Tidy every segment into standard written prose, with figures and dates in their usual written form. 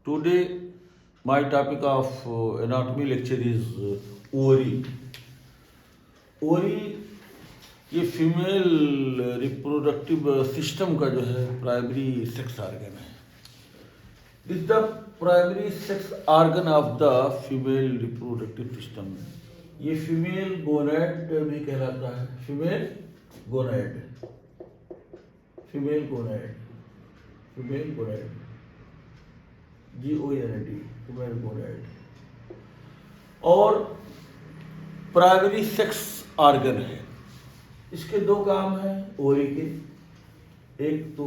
Today, my topic of anatomy lecture is ovary. Ovary ये female reproductive system का जो है प्राइमरी सेक्स ऑर्गन है. Is the primary sex organ of the female reproductive system. ये female gonad भी कहलाता है. Female gonad, female gonad, female gonad, GONAD, female gonad. और प्राइमरी सेक्स ऑर्गन है. इसके दो काम हैं ओवरी के. एक तो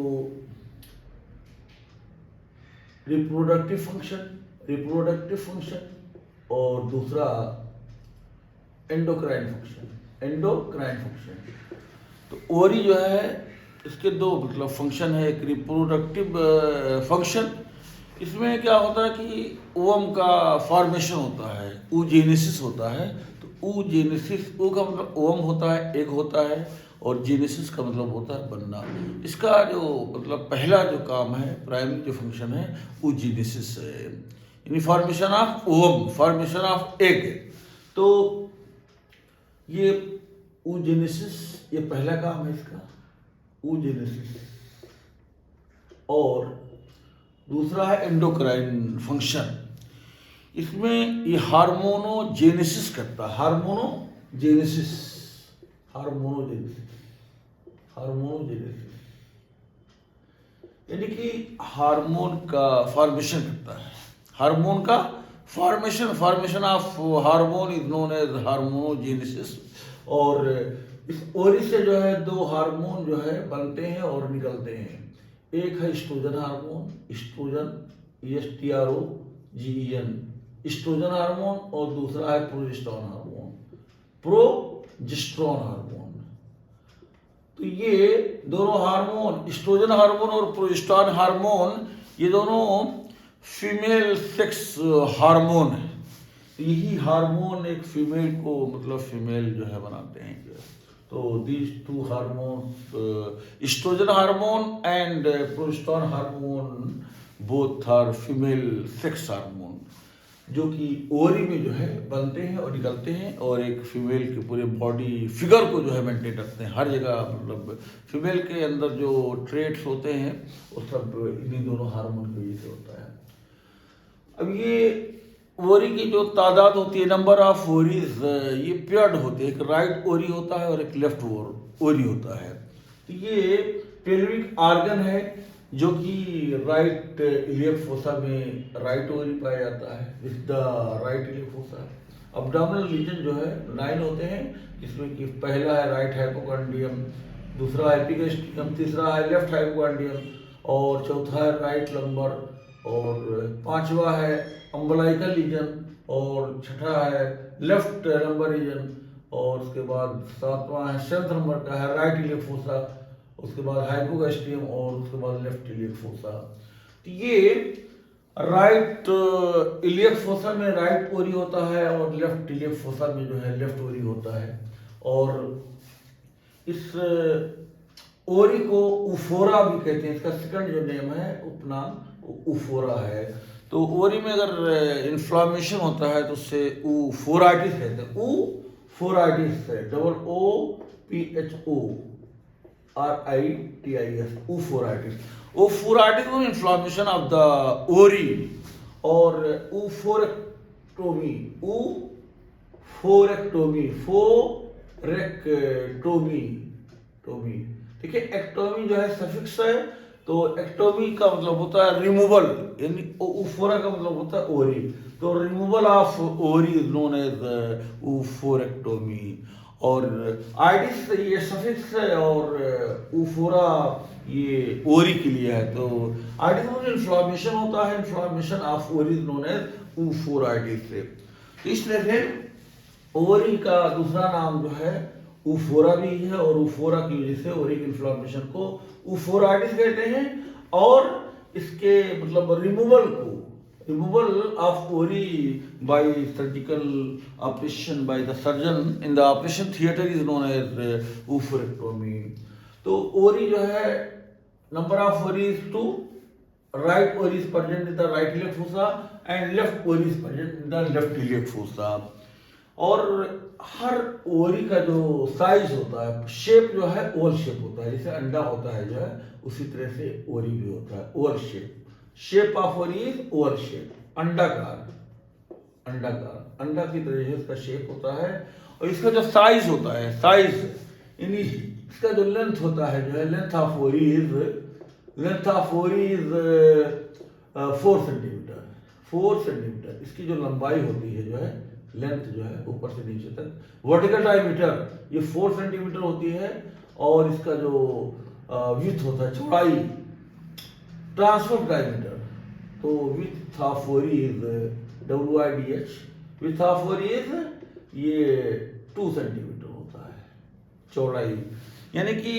रिप्रोडक्टिव फंक्शन और दूसरा एंडोक्राइन फंक्शन. तो ओवरी जो है इसके दो मतलब फंक्शन है. एक रिप्रोडक्टिव फंक्शन, इसमें क्या होता है कि ओवम का फॉर्मेशन होता है, oogenesis होता है. oogenesis, ओ का मतलब ओवम होता है, एग होता है, और जेनेसिस का मतलब होता है बनना. इसका जो मतलब पहला जो काम है, प्राइमरी जो फंक्शन है, oogenesis है, यानी formation of ovum, formation of egg. तो ये oogenesis, ये पहला काम है इसका, oogenesis. और दूसरा है एंडोक्राइन फंक्शन. इसमें ये हार्मोनोजेनेसिस करता है. हार्मोनोजेनेसिस यानी कि हार्मोन का फॉर्मेशन करता है. हार्मोन का formation of hormone is known as hormonogenesis. और इस ओवरी से जो है दो हार्मोन जो है बनते हैं और निकलते हैं. एक है estrogen hormone, estrogen, ESTROGEN, estrogen hormone, और दूसरा है प्रोजेस्टेरोन हार्मोन. तो ये दोनों हार्मोन, एस्ट्रोजन हार्मोन और प्रोजेस्टेरोन हार्मोन, ये दोनों फीमेल सेक्स हार्मोन है. यही हार्मोन एक फीमेल को मतलब फीमेल जो है बनाते हैं. तो these two hormones, estrogen hormone and progesterone hormone, both are female sex hormone, जो कि ओवरी में जो है बनते हैं और निकलते हैं, और एक फीमेल के पूरे बॉडी फिगर को जो है मेंटेन रखते हैं हर जगह. मतलब फीमेल के अंदर जो ट्रेट्स होते हैं वो सब इन्हीं दोनों हार्मोन की वजह से होता है. अब ये ओवरी की जो तादाद होती है, नंबर ऑफ ओवरीज, ये पेयर्ड होते हैं. एक राइट ओवरी होता है और एक लेफ्ट ओवरी होता है. तो ये पेल्विक ऑर्गन है जो कि राइट इलियक फोसा में राइट ओवरी पाया जाता है. Is the right iliac fossa. Abdominal region जो है 9 होते हैं, जिसमें कि पहला है राइट हाइपोकॉन्ड्रियम, दूसरा है एपिगैस्ट्रियम, तीसरा है लेफ्ट हाइपोकॉन्ड्रियम, और चौथा है राइट लंबर, और पांचवा है अम्बलाइकल रीजन, और छठा है लेफ्ट लंबर रीजन, और उसके बाद सातवां है 7th नंबर का है राइट इलियक फोसा, उसके बाद हाइपोगैस्ट्रियम, और उसके बाद लेफ्ट इलियक फोसा. तो ये राइट इलियक फोसा में राइट ओवरी होता है और लेफ्ट इलियक फोसा में जो है लेफ्ट ओवरी होता है. और इस ओवरी को उफोरा भी कहते हैं. इसका सेकंड जो नेम है, उपनाम उफोरा है. तो ओवरी में अगर इन्फ्लामेशन होता है तो उससे उफोराइटिस कहते हैं. उफोराइटिस है, OOPHORITIS, उफोराइटिस. उफोराइटिस को इन्फ्लामेशन ऑफ द ओवरी. और फोरेक्टोमी. देखिए, एक्टोमी जो है सफिक्स है, तो एक्टोमी का मतलब होता है रिमूवल, यानी उफोरा का मतलब होता है ओवरी. तो removal of ovary is known as oophorectomy. और आइडिस ये सफिक्स है, और उफोरा ये ओवरी के लिए है. तो आइडिस में इन्फ्लामेशन होता है, inflammation of ovary is known as oophoritis. तो इसलिए से ओवरी का दूसरा नाम जो है उफोरा भी है, और उफोरा की वजह से ओवरी की इन्फ्लामेशन को उफोराइटिस कहते हैं. और इसके मतलब removal of ovary by surgical operation by the surgeon in the operation theatre is known as oophorectomy. तो ओवरी जो है, number of ovary is 2, right ori is present in the right iliac fossa and left ori is present in the left iliac fossa. और हर ओरी का जो size होता है, shape जो है ओवल शेप होता है, जैसे अंडा होता है जो है उसी तरह से ओरी भी होता है Oval shape. Shape of ovary is Oval shape, अंडाकार. अंडाकार अंडा की तरह से इसका शेप होता है. और इसका जो साइज होता है, साइज यानी इसका जो लेंथ होता है जो है, length of ovary is 4 centimetre. 4 centimetre इसकी जो लंबाई होती है जो है, लेंथ जो है ऊपर से नीचे तक. वर्टिकल डायमीटर ये 4 सेंटीमीटर होती है. और इसका जो विड्थ होता है, चौड़ाई, ट्रांसवर्स डायमीटर, तो width of ovary is WIDH, width of ovary is ये 2 सेंटीमीटर होता है चौड़ाई. यानी कि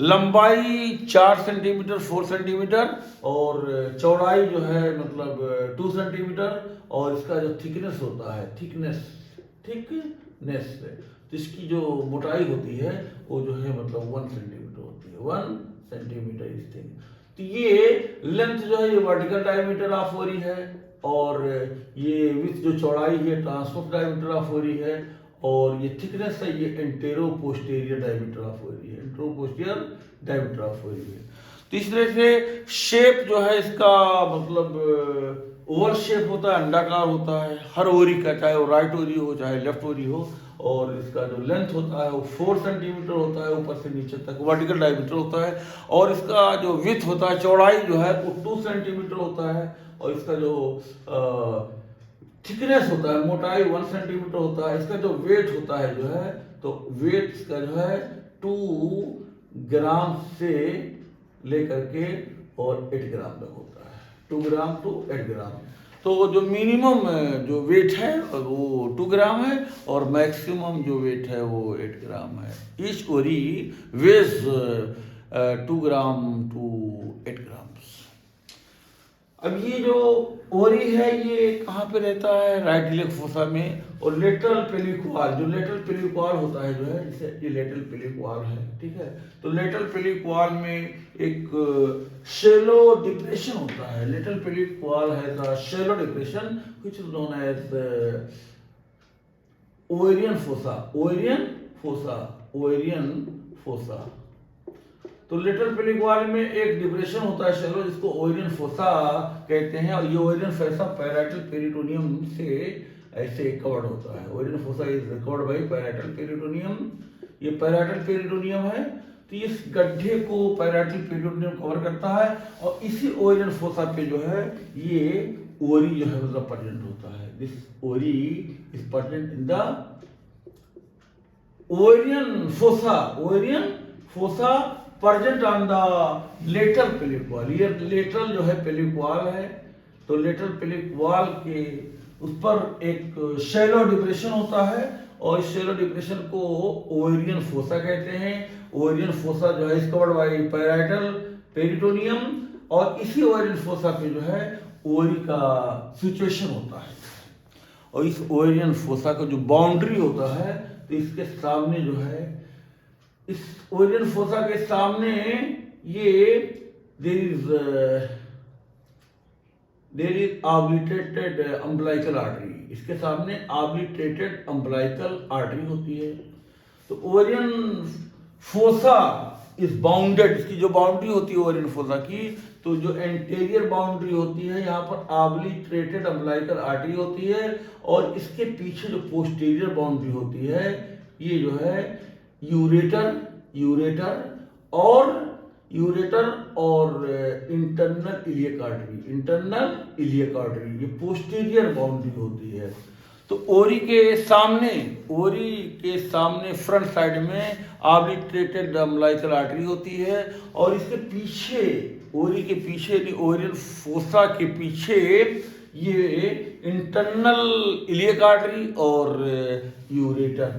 लंबाई 4 सेंटीमीटर 4 सेंटीमीटर और चौड़ाई जो है मतलब 2 सेंटीमीटर. और इसका जो थिकनेस होता है, थिकनेस तो इसकी जो मोटाई होती है वो जो है मतलब 1 सेंटीमीटर होती है. 1 सेंटीमीटर इस थिंग. तो ये लेंथ जो है ये वर्टिकल डायमीटर ऑफ ओरी है. और ये विड्थ जो चौड़ाई है ट्रांसवर्स डायमीटर ऑफ ओरी है. और ये थिकनेस है ये एंटेरो पोस्टीरियर डायमीटर ऑफ ओरी है. एंटेरो पोस्टीरियर डायमीटर ऑफ ओरी है. तो इस तरह से शेप जो है इसका मतलब ओवल शेप होता है, अंडाकार होता है हर ओरी का, चाहे वो राइट ओरी हो चाहे लेफ्ट ओरी हो. और इसका जो लेंथ होता है वो 4 सेंटीमीटर होता है ऊपर से नीचे तक, वर्टिकल डायमीटर होता है. और इसका जो विड्थ होता है, चौड़ाई जो है वो 2 सेंटीमीटर होता है. और इसका जो थिकनेस होता है, मोटाई 1 सेंटीमीटर होता है. इसका जो वेट होता है जो है, तो वेट इसका जो है 2 ग्राम से लेकर के और 8 ग्राम तक होता है. 2 ग्राम टू 8 ग्राम. तो जो मिनिमम जो वेट है वो 2 ग्राम है और मैक्सिमम जो वेट है वो 8 ग्राम है. ईच ओरी वेज 2 ग्राम टू 8 ग्राम्स. अब ये जो ओरी है ये कहाँ पे रहता है, राइट iliac fossa में. और लेटरल पेलिक वॉल, जो लेटरल पेलिक वॉल होता है जो है, जैसे ये लेटरल पेलिक वॉल है, ठीक है. तो लेटरल पेलिक वॉल में एक शैलो डिप्रेशन होता है. लेटरल पेलिक वॉल है the shallow depression which is known as ovarian fossa. Ovarian fossa, ovarian fossa. तो लेटरल पेलिक वॉल में एक डिप्रेशन होता है शैलो, जिसको ओवेरियन फोसा कहते हैं. और ये ओवेरियन फोसा पैराइटल पेरिटोनियम से ऐसे कवर्ड होता है. Ovarian fossa is covered bye parietal peritoneum. ये पैराइटल पेरिटोनियम है. तो इस गड्ढे को पैराइटल पेरिटोनियम कवर करता है. और इसी ओवेरियन फोसा पे जो है ये ओरी जो है मतलब प्रेजेंट होता है. This ovary is present in the ovarian fossa. Ovarian fossa present on the lateral pelvic wall. ये लेटरल जो है पेलिक वॉल है. तो लेटरल पेलिक वॉल के उस पर एक शैलो डिप्रेशन होता है. और इस शैलो डिप्रेशन को ओवेरियन फोसा कहते हैं. ओवेरियन फोसा जो है इसका कवर्ड बाय पैराइटल पेरिटोनियम. और इसी ओवेरियन फोसा पे जो है ओरी का सिचुएशन होता है. और इस ओवेरियन फोसा का जो बाउंड्री होता है, तो इसके सामने जो है, इस ओवेरियन फोसा के सामने ये देयर इज ऑब्लिटेटेड अम्बलाइकल आर्टरी. इसके सामने ऑब्लिटेटेड अम्बलाइकल आर्टरी होती है. तो ओवेरियन फोसा इज बाउंडेड. इसकी जो बाउंड्री होती है ओवेरियन फोसा की, तो जो एंटीरियर बाउंड्री होती है यहाँ पर ऑब्लिटेटेड अम्बलाइकल आर्टरी होती है. और इसके पीछे जो पोस्टीरियर बाउंड्री होती है ये जो है यूरेटर और इंटरनल इलियक आर्टरी. ये पोस्टीरियर बाउंड्री होती है. तो ओरी के सामने फ्रंट साइड में ऑब्लिटेटेड अम्बलाइकल आर्टरी होती है. और इसके पीछे, ओरी के पीछे, ओवेरियन फोसा के पीछे ये इंटरनल इलियक आर्टरी और यूरेटर,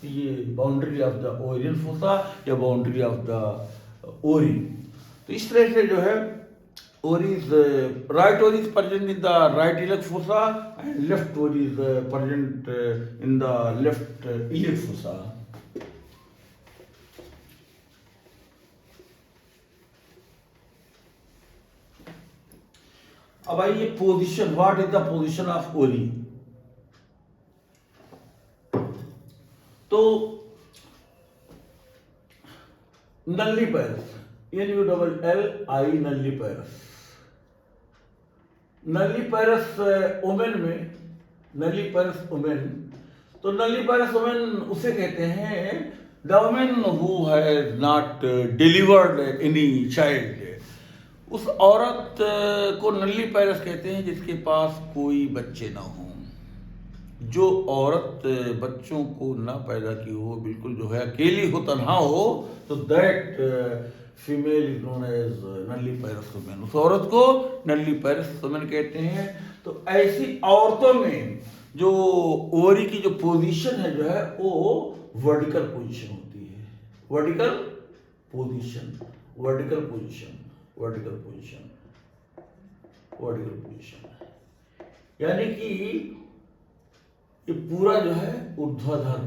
ये boundary of the ovarian fossa या बाउंड्री ऑफ द ओरी. तो इस तरह से जो है ovary is right ovary is present in the right iliac fossa and left ovary is present in the left iliac fossa. अब आइए position, what is the position of ovary. तो नल्लीपैरस, NULLI नल्लीपैरस, नल्लीपैरस women में, नल्लीपैरस वुमेन, तो nulliparous women उसे कहते हैं the women who has not delivered any child. उस औरत को नल्लीपैरस कहते हैं जिसके पास कोई बच्चे ना हो। जो औरत बच्चों को ना पैदा की हो, बिल्कुल जो है अकेली हो, तन्हा हो, तो that female is known as nulliparous women. उस औरत को नल्लीपैरस वुमेन कहते हैं। तो ऐसी औरतों में जो ओवरी की जो पोजीशन है जो है वो वर्टिकल पोजीशन होती है। Vertical position, vertical position, vertical position, vertical position, यानी कि ये पूरा जो है ऊर्ध्वाधर,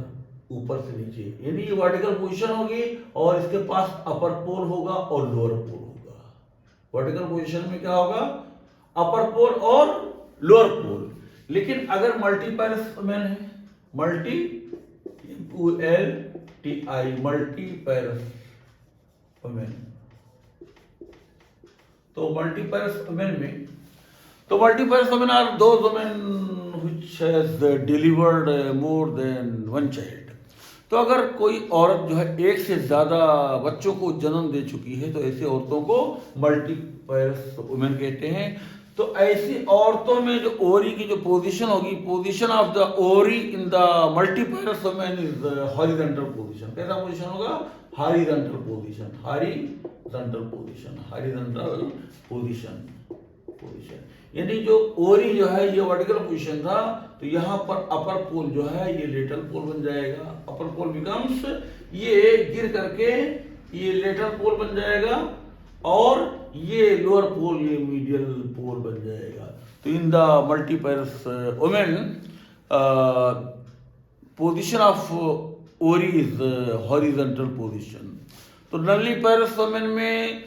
ऊपर से नीचे, यानी ये वर्टिकल पोजीशन होगी और इसके पास अपर पोल होगा और लोअर पोल होगा। वर्टिकल पोजीशन में क्या होगा? अपर पोल और लोअर पोल। लेकिन अगर मल्टीपैरस वुमेन है, मल्टीपैरस वुमेन, तो मल्टीपैरस वुमेन में, तो multiparous women are those women which has delivered more than one child। तो अगर कोई औरत जो है एक से ज्यादा बच्चों को जन्म दे चुकी है तो ऐसी औरतों को मल्टीपैरस वुमेन कहते हैं। तो ऐसी औरतों में जो ओवरी की जो पोजीशन होगी, position of the ovary in the multiparous women is horizontal position. कैसा पोजीशन होगा? Horizontal position, horizontal position, horizontal position, position, यानी जो ओवरी जो है ये वर्टिकल पोजीशन था, तो यहाँ पर अपर पोल जो है ये लेटरल पोल बन जाएगा। अपर पोल बिकम्स, ये गिर करके ये लेटरल पोल बन जाएगा और ये लोअर पोल ये मीडियल पोल बन जाएगा। तो in the multiparous women position of ovary is horizontal position. तो नल्लीपैरस वुमेन में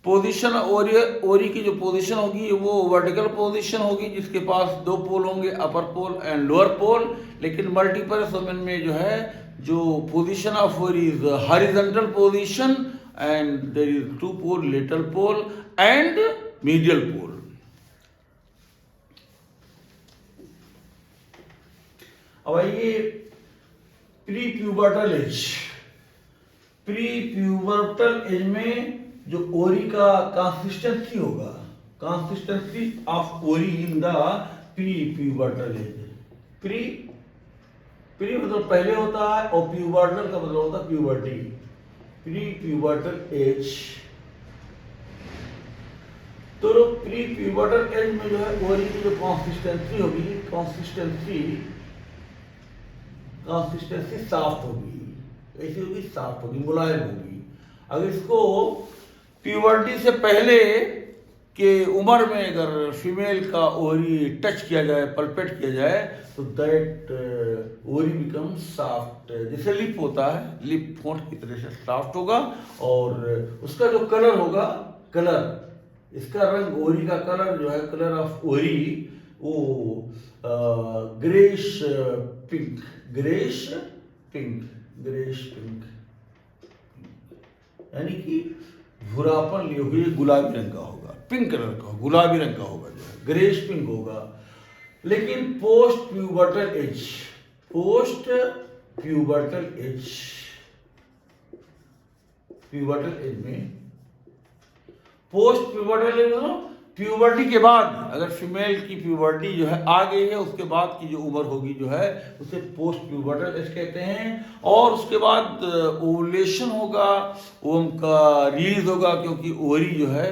पोजीशन ओवरी की जो पोजीशन होगी वो वर्टिकल पोजीशन होगी जिसके पास दो पोल होंगे, अपर पोल एंड लोअर पोल। लेकिन मल्टीपैरस वुमेन में जो है जो position of ovary is horizontal position and there is two pole, lateral pole and medial pole. अब आइए pre pubertal age. Pre pubertal age में जो ओवरी का कंसिस्टेंसी होगा, consistency of ovary in the pre pubertal age. Pre मतलब पहले होता है और प्यूबर्टल का मतलब होता है प्यूबर्टी। प्री प्यूबर्टल एज, तो प्री प्यूबर्टल एज में जो है ओवरी की जो कंसिस्टेंसी होगी, कंसिस्टेंसी सॉफ्ट होगी, ऐसी होगी, सॉफ्ट होगी, मुलायम होगी। अगर इसको प्यूबर्टी से पहले के उम्र में अगर फीमेल का ओवरी टच किया जाए, पल्पेट किया जाए, तो दैट ओवरी बिकम सॉफ्ट, जैसे लिप होता है, लिप फोंट की तरह से सॉफ्ट होगा। और उसका जो कलर होगा, कलर, इसका रंग, ओवरी का कलर जो है, कलर ऑफ ओवरी वो greyish pink, greyish pink, greyish pink, यानी कि भूरापन लिए हुए गुलाबी रंग का होगा, पिंक कलर का, गुलाबी रंग का होगा, जो है ग्रेश पिंक होगा। लेकिन post pubertal age, post pubertal age, pubertal age में, पोस्ट प्यूबर्टल एज मतलब प्यूबर्टी के बाद, अगर फीमेल की प्यूबर्टी जो है आ गई है, उसके बाद की जो उम्र होगी जो है उसे पोस्ट प्यूबर्टल एज कहते हैं। और उसके बाद ओवुलेशन होगा, ओवम का रिलीज होगा, क्योंकि ओवरी जो है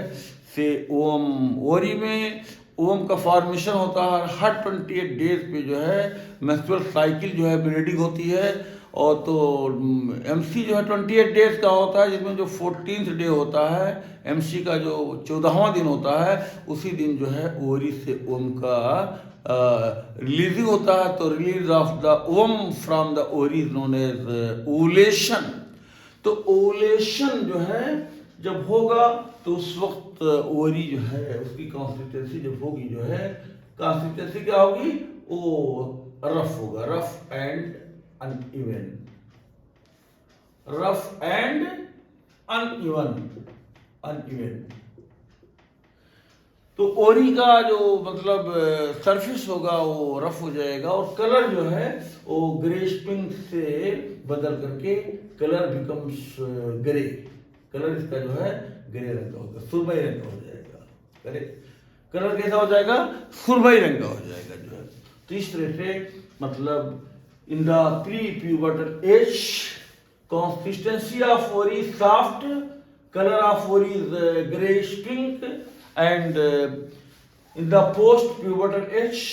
से ओवरी में ओवम का फॉर्मेशन होता है। हर 28 डेज पे जो है मेंस्ट्रुअल साइकिल जो है ब्लीडिंग होती है। और तो एमसी जो है 28 डेज का होता है, जिसमें जो 14th डे होता है, एमसी का जो 14वां दिन होता है, उसी दिन जो है ओवरी से ओवम का रिलीजिंग होता है। तो release of the ovum from the ovary is known as ovulation. तो ओवुलेशन जो है जब होगा तो उस वक्त ओवरी जो है उसकी कंसिस्टेंसी जब होगी जो है, कंसिस्टेंसी क्या होगी, वो रफ होगा, rough and uneven, rough and uneven, uneven. तो ओरी का जो मतलब सरफेस होगा वो रफ हो जाएगा और कलर जो है वो ग्रेश पिंक से बदल करके कलर बिकम्स ग्रे, कलर इसका जो है ग्रे रंग का होगा, सुरमई रंग का हो जाएगा, कलर कैसा हो जाएगा, सुरमई रंग का हो जाएगा जो है। तो इस तरह से मतलब इन the pre pubertal as consistency of ovary is soft, colour of ovary is greyish pink, and in the post pubertal age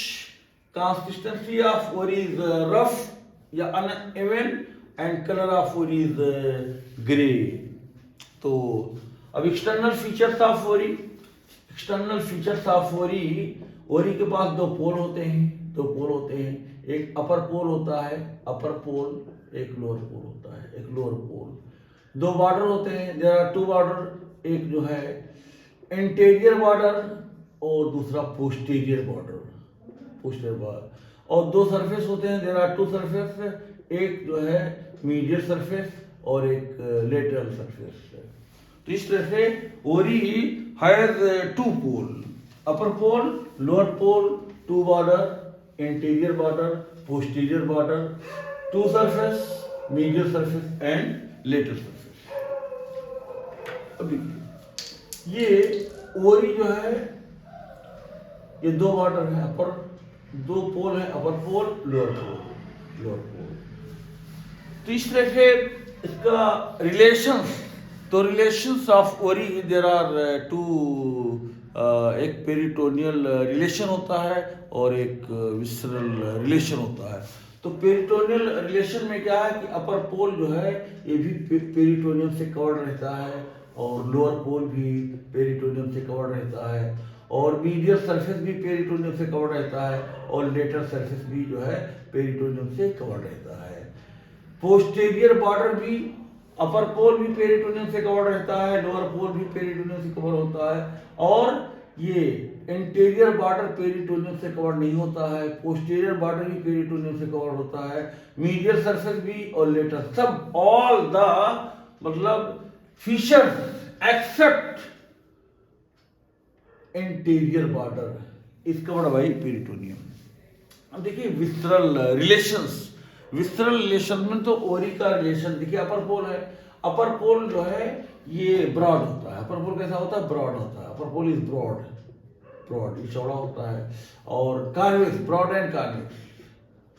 consistency of ori is rough या uneven and color of ori is gray। तो अब external features of ओरी, external features of ओरी, ओरी के पास दो पोल होते हैं, दो पोल होते हैं, एक अपर पोल होता है, अपर पोल, एक लोअर पोल होता है, एक लोअर पोल, दो बॉर्डर होते हैं, देयर आर टू बॉर्डर, एक जो है इंटीरियर बॉर्डर और दूसरा पोस्टीरियर बॉर्डर, पोस्टीरियर बॉर्डर, और दो सरफेस होते हैं, देयर आर टू सरफेस, एक जो है मीडियल सरफेस और एक लेटरल सरफेस। तो इस तरह से ovary has two pole, upper pole, lower pole, two border, interior border, posterior border, two surface, medial surface and lateral surface. अभी ये ओरी जो है ये दो बॉर्डर है, अपर दो पोल है, अपर पोल, लोअर पोल, लोअर पोल। तो इस तरह से इसका रिलेशंस, तो रिलेशंस ऑफ ओरी देयर आर टू, एक पेरिटोनियल रिलेशन होता है और एक विसरल रिलेशन होता है। तो पेरिटोनियल रिलेशन में क्या है कि अपर पोल जो है ये भी पेरिटोनियम से कवर्ड रहता है और लोअर पोल भी पेरिटोनियम से कवर्ड रहता है और मीडियल सरफेस भी पेरिटोनियम से कवर्ड रहता है और लेटर सरफेस भी जो है पेरिटोनियम से कवर्ड रहता है। पोस्टीरियर बॉर्डर भी, अपर पोल भी पेरिटोनियम से कवर्ड रहता है, लोअर पोल भी पेरिटोनियम से कवर होता है और ये इंटीरियर बॉर्डर पेरिटोनियम से कवर नहीं होता है, पोस्टीरियर बॉर्डर भी पेरिटोनियम से कवर होता है, मीडियल सरफेस भी और लेटर सब, ऑल द मतलब features except interior border is covered by peritoneum. अब देखिए विसरल रिलेशंस, विसरल रिलेशन में तो ओरी का रिलेशन देखिए, अपर पोल है, अपर पोल जो है ये ब्रॉड होता है, अपर पोल कैसा होता है, ब्रॉड होता है, upper pole is broad, broad ये चौड़ा होता है और convex, broad and convex,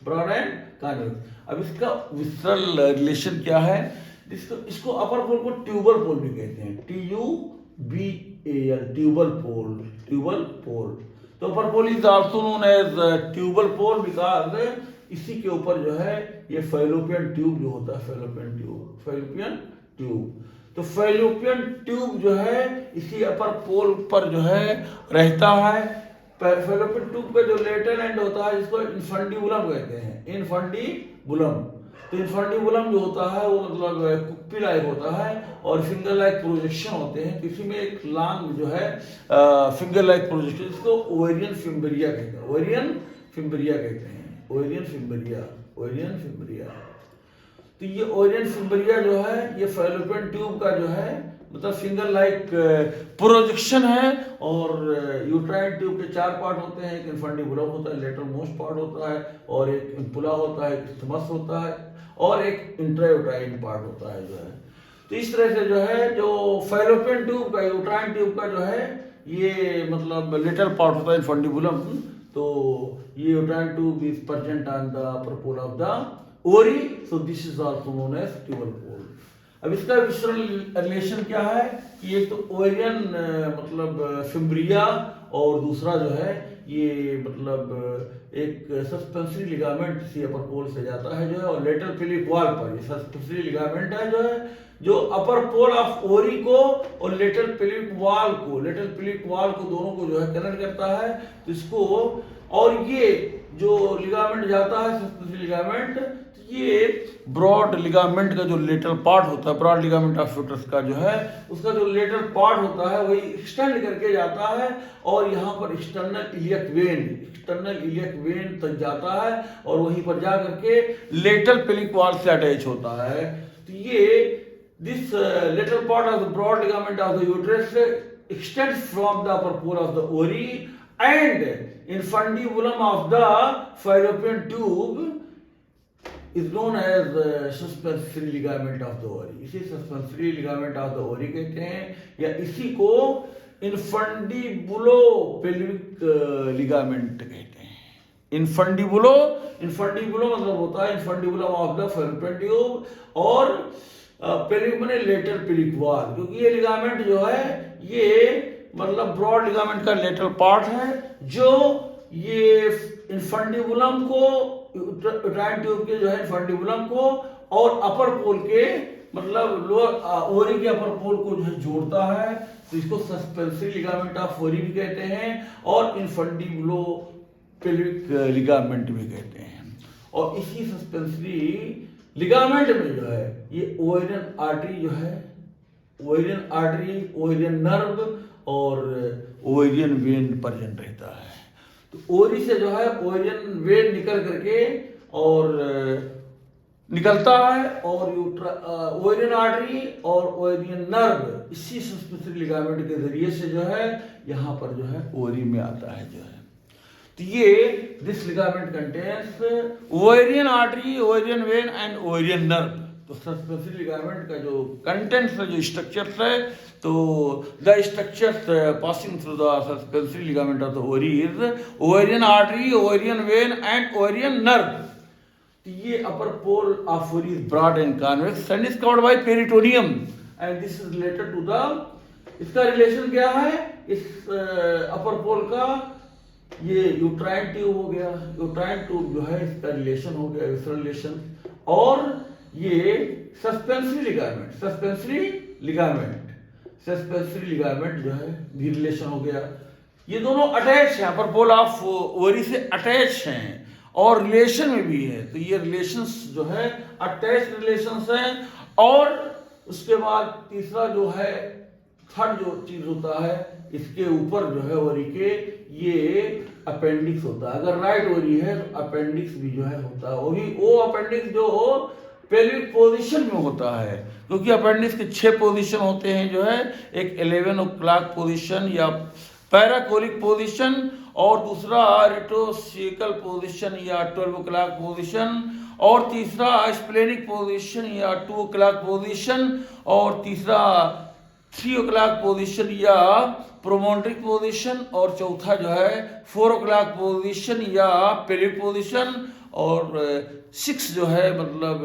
broad and convex. अब इसका विसरल रिलेशन क्या है, इसको अपर पोल को ट्यूबल पोल भी कहते हैं, TUBAL, tubal pole, tubal pole. तो upper pole is also known as tubal pole because इसी के ऊपर जो है ये फैलोपियन ट्यूब जो होता है, फैलोपियन ट्यूब, फैलोपियन ट्यूब। तो फैलोपियन ट्यूब जो है इसी अपर पोल पर जो है रहता है। फैलोपियन ट्यूब का जो लेटर एंड होता है इसको इन्फंडिबुलम कहते हैं, इन्फंडिबुलम। तो इन्फंडिबुलम जो होता है वो मतलब कुप्पी लाइक होता है और फिंगर लाइक प्रोजेक्शन होते हैं। किसी में एक लॉन्ग जो है फिंगर लाइक प्रोजेक्शन, इसको ओवेरियन फिम्बरिया कहते हैं, ओवेरियन फिम्बरिया कहते हैं, ओवेरियन फिम्बरिया, ओवेरियन फिम्बरिया। तो ये ओवेरियन फिम्बरिया जो है ये फैलोपियन ट्यूब का जो है मतलब फिंगर लाइक प्रोजेक्शन है और यूट्राइन ट्यूब के चार पार्ट होते हैं, एक इन्फंडिबुलम होता है, लेटर मोस्ट पार्ट होता है और एक इम्पुला होता है, एक स्टमस होता है और एक इंट्रायूट्राइन पार्ट होता है जो है। तो इस तरह से जो है जो फैलोपियन ट्यूब का, यूट्राइन ट्यूब का जो है ये मतलब लिटिल पार्ट होता है इन्फंडिबुलम। तो ये uterine tube is present on the upper pole of the ovary, so this is also known as tubal pole. अब इसका विसरल रिलेशन क्या है कि एक तो ओवेरियन मतलब फिम्बरिया और दूसरा जो है ये मतलब एक सस्पेंसरी लिगामेंट सी अपर पोल से जाता है जो है और लेटरल पेलिक वॉल पर ये सस्पेंसरी लिगामेंट है जो है जो अपर पोल ऑफ ओरी को और लेटरल पेल्विक वॉल को दोनों को जो है कनेक्ट करता है, तो इसको, और ये जो लिगामेंट जाता है सस्पेंसरी लिगामेंट, तो ये ब्रॉड लिगामेंट का जो लेटरल पार्ट होता है, ब्रॉड लिगामेंट ऑफ फिटस का जो है उसका जो लेटरल पार्ट होता है वही एक्सटेंड करके जाता है और यहाँ पर एक्सटर्नल इलियक वेन तक जाता है और वहीं पर जा करके लेटरल पेल्विक वॉल से अटैच होता है। तो ये this lateral part of the broad ligament of the uterus extends from the upper pole of the ovary and infundibulum of the fallopian tube is known as suspensory ligament of the ovary। इसे suspensory ligament of the ovary कहते हैं या इसी को infundibulopelvic ligament कहते हैं। इनफंडिबुलो मतलब होता है infundibulum of the fallopian tube और पेल्विक माने लेटरल पेल्विक वॉल, क्योंकि ये लिगामेंट जो है ये मतलब ब्रॉड लिगामेंट का लेटरल पार्ट है जो ये इनफंडिबुलम को, यूट्राइन ट्यूब के जो है इनफंडिबुलम को और अपर पोल के मतलब लोअर ओरी के अपर पोल को जो है जोड़ता है, तो इसको सस्पेंसरी लिगामेंट ऑफ ओरी भी कहते हैं और इनफंडिबुलो पेल्विक लिगामेंट भी कहते हैं। और इसी सस्पेंसरी लिगामेंट में जो है ये ओवेरियन आर्टरी जो है, ओवेरियन आर्टरी, ओवेरियन नर्व और ओवेरियन वेन प्रेजेंट रहता है। तो ओवरी से जो है ओवेरियन वेन निकल करके और निकलता है और ओवेरियन आर्टरी और ओवेरियन नर्व इसी सस्पेंसरी लिगामेंट के जरिए से जो है यहाँ पर जो है ओवरी में आता है जो है। तो ये this ligament contains ovarian artery, ovarian vein and ovarian nerve. तो सस्पेंसरी लिगामेंट का जो कंटेंट्स है, जो स्ट्रक्चर्स है, तो the structures passing through the suspensory ligament of the ovary is ovarian artery, ovarian vein and ovarian nerve. तो ये upper pole of ovary is broad and convex and is covered by peritoneum and this is related to the, इसका relation क्या है इस अपर pole का, ये uterine tube हो गया, यूट्राइन ट्यूब जो है इसका रिलेशन हो गया विसरल रिलेशन, और ये सस्पेंसरी लिगामेंट जो है भी रिलेशन हो गया। ये दोनों अटैच हैं, अपर पोल ऑफ ओवरी से अटैच हैं और रिलेशन में भी है। तो ये रिलेशंस जो है अटैच रिलेशंस हैं। और उसके बाद तीसरा जो है, थर्ड जो चीज होता है इसके ऊपर जो है ओवरी के, ये अपेंडिक्स होता है। अगर राइट ओवरी है तो अपेंडिक्स भी जो है होता है, वो अपेंडिक्स जो हो पेल्विक पोजीशन में होता है, क्योंकि अपेंडिक्स के 6 पोजीशन होते हैं जो है, एक 11 o'clock पोजीशन या पैराकोलिक पोजीशन, और दूसरा रेट्रोसिकल पोजीशन या 12 o'clock पोजीशन, और तीसरा स्प्लेनिक पोजीशन या 2 o'clock पोजीशन, और तीसरा 3 o'clock पोजीशन या प्रोमोन्ट्रिक पोजीशन, और चौथा जो है 4 o'clock पोजीशन या पेल्विक पोजीशन, और 6 जो है मतलब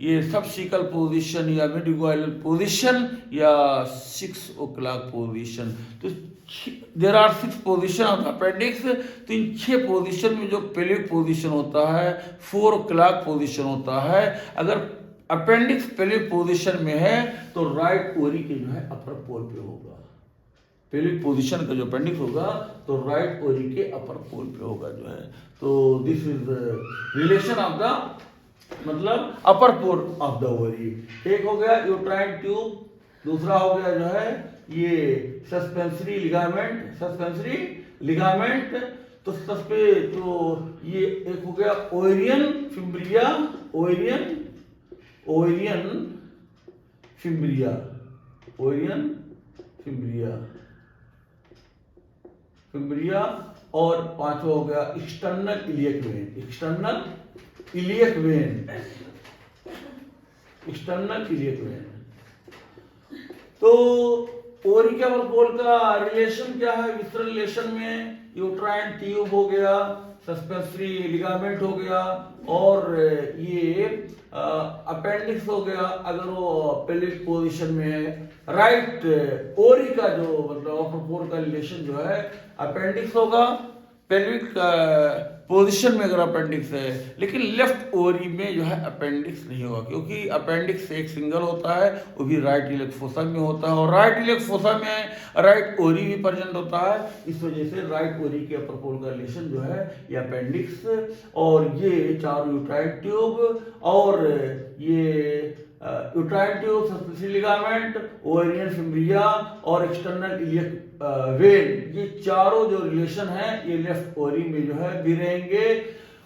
ये सबसिकल पोजीशन या मिडगुआइलर पोजीशन या 6 o'clock पोजीशन। तो there are 6 position of appendix. तो इन 6 पोजीशन में जो पेल्विक पोजीशन होता है 4 o'clock पोजीशन होता है। अगर अपेंडिक्स पेल्विक पोजीशन में है तो राइट ओवरी के जो है अपर पोल पे होगा। पेल्विक पोजीशन का जो अपेंडिक्स होगा तो राइट ओवरी के अपर पोल पे होगा जो है। तो this is relation of the मतलब अपर पोल ऑफ द ओवरी। एक हो गया यूट्राइन ट्यूब, दूसरा हो गया जो है ये सस्पेंसरी लिगामेंट। तो ये एक हो गया ओवेरियन फिम्ब्रिया, और पांचवा हो गया एक्सटर्नल इलियक वेन। तो ओवरी के अपर पोल का रिलेशन क्या है विसरल रिलेशन में? यूट्राइन ट्यूब हो गया, सस्पेंसरी लिगामेंट हो गया, और ये अपेंडिक्स हो गया अगर वो पेल्विक पोजीशन में है। राइट ओवरी का जो मतलब अपर पोल का रिलेशन जो है अपेंडिक्स होगा, पेल्विक पोजीशन में अगर अपेंडिक्स है, लेकिन लेफ्ट ओवरी में जो है अपेंडिक्स नहीं होगा, क्योंकि अपेंडिक्स एक सिंगल होता है, वो भी राइट इलियक फोसा में होता है, और राइट इलियक फोसा में राइट ओरी भी प्रेजेंट होता है। इस वजह से राइट ओरी के अपर पोल का रिलेशन जो है ये अपेंडिक्स और ये चारों यूट्राइन ट्यूब और ये uterine tube, suspensory ligament, ovarian fimbria और एक्सटर्नल इलियक वेन, ये चारों जो रिलेशन है ये लेफ्ट ओरी में जो है भी रहेंगे